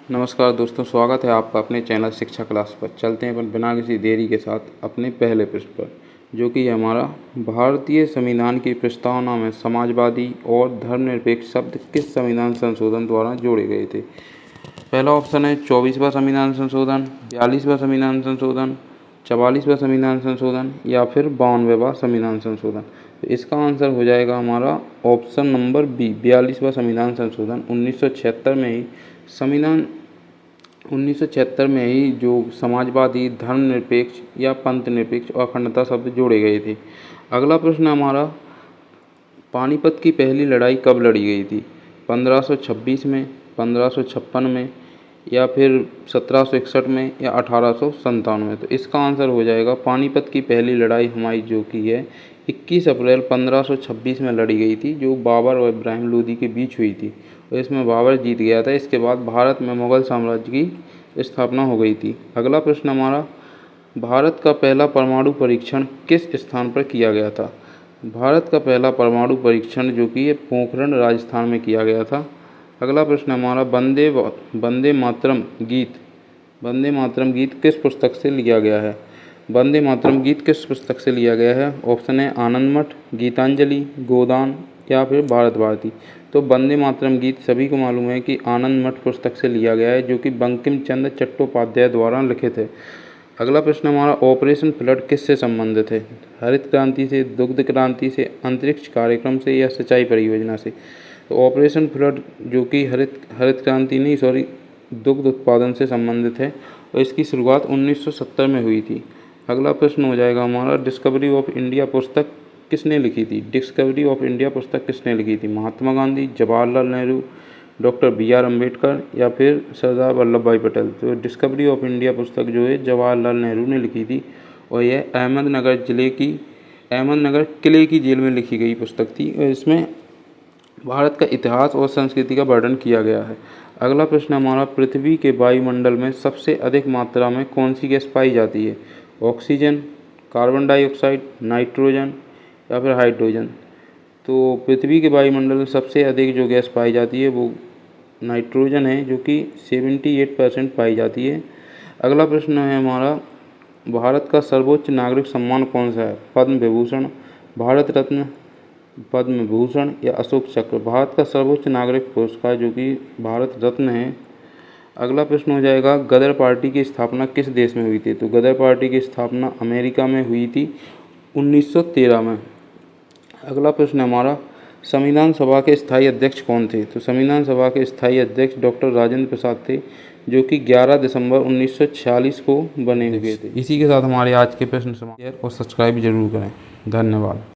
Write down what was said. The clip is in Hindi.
नमस्कार दोस्तों, स्वागत है आपका अपने चैनल शिक्षा क्लास पर। चलते हैं अपन बिना किसी देरी के साथ अपने पहले पृष्ठ पर, जो कि हमारा भारतीय संविधान की प्रस्तावना में समाजवादी और धर्मनिरपेक्ष शब्द किस संविधान संशोधन द्वारा जोड़े गए थे। पहला ऑप्शन है 24वां संविधान संशोधन, 42वां संविधान संशोधन, 44वां संविधान संशोधन या फिर 52वां संविधान संशोधन। तो इसका आंसर हो जाएगा हमारा ऑप्शन नंबर बी, 42वां संविधान संशोधन। 1976 में ही जो समाजवादी, धर्मनिरपेक्ष या पंथनिरपेक्ष और अखंडता शब्द जोड़े गए थे। अगला प्रश्न हमारा, पानीपत की पहली लड़ाई कब लड़ी गई थी? 1526 में, 1556 में या फिर 1761 में या 1857 में। तो इसका आंसर हो जाएगा पानीपत की पहली लड़ाई हमारी जो की है 21 अप्रैल 1526 में लड़ी गई थी, जो बाबर और इब्राहिम लोदी के बीच हुई थी और इसमें बाबर जीत गया था। इसके बाद भारत में मुगल साम्राज्य की स्थापना हो गई थी। अगला प्रश्न हमारा, भारत का पहला परमाणु परीक्षण किस स्थान पर किया गया था? भारत का पहला परमाणु परीक्षण जो कि पोखरण राजस्थान में किया गया था। अगला प्रश्न हमारा, वंदे मातरम गीत किस पुस्तक से लिया गया है? वंदे मातरम गीत किस पुस्तक से लिया गया है? ऑप्शन है आनंद मठ, गीतांजलि, गोदान या फिर भारत भारती। तो वंदे मातरम गीत सभी को मालूम है कि आनंद मठ पुस्तक से लिया गया है, जो कि बंकिम चंद्र चट्टोपाध्याय द्वारा लिखित है। अगला प्रश्न हमारा, ऑपरेशन फ्लड किससे संबंधित है? हरित क्रांति से, दुग्ध क्रांति से, अंतरिक्ष कार्यक्रम से या सिंचाई परियोजना से। तो ऑपरेशन फ्लड जो कि हरित क्रांति नहीं सॉरी दुग्ध उत्पादन से संबंधित है और इसकी शुरुआत 1970 में हुई थी। अगला प्रश्न हो जाएगा हमारा, डिस्कवरी ऑफ इंडिया पुस्तक किसने लिखी थी? डिस्कवरी ऑफ इंडिया पुस्तक किसने लिखी थी? महात्मा गांधी, जवाहरलाल नेहरू, डॉक्टर BR अम्बेडकर या फिर सरदार वल्लभ भाई पटेल। तो डिस्कवरी ऑफ इंडिया पुस्तक जो है जवाहरलाल नेहरू ने लिखी थी और यह अहमदनगर किले की जेल में लिखी गई पुस्तक थी और इसमें भारत का इतिहास और संस्कृति का वर्णन किया गया है। अगला प्रश्न हमारा, पृथ्वी के वायुमंडल में सबसे अधिक मात्रा में कौन सी गैस पाई जाती है? ऑक्सीजन, कार्बन डाइऑक्साइड, नाइट्रोजन या फिर हाइड्रोजन। तो पृथ्वी के वायुमंडल में सबसे अधिक जो गैस पाई जाती है वो नाइट्रोजन है, जो कि 78% पाई जाती है। अगला प्रश्न है हमारा, भारत का सर्वोच्च नागरिक सम्मान कौन सा है? पद्म विभूषण, भारत रत्न, पद्म भूषण या अशोक चक्र। भारत का सर्वोच्च नागरिक पुरस्कार जो कि भारत रत्न है। अगला प्रश्न हो जाएगा, गदर पार्टी की स्थापना किस देश में हुई थी? तो गदर पार्टी की स्थापना अमेरिका में हुई थी 1913 में। अगला प्रश्न हमारा, संविधान सभा के स्थायी अध्यक्ष कौन थे? तो संविधान सभा के स्थायी अध्यक्ष डॉक्टर राजेंद्र प्रसाद थे, जो कि 11 दिसंबर 1946 को बने हुए थे। इसी के साथ हमारे आज के प्रश्न समाप्त और सब्सक्राइब जरूर करें। धन्यवाद।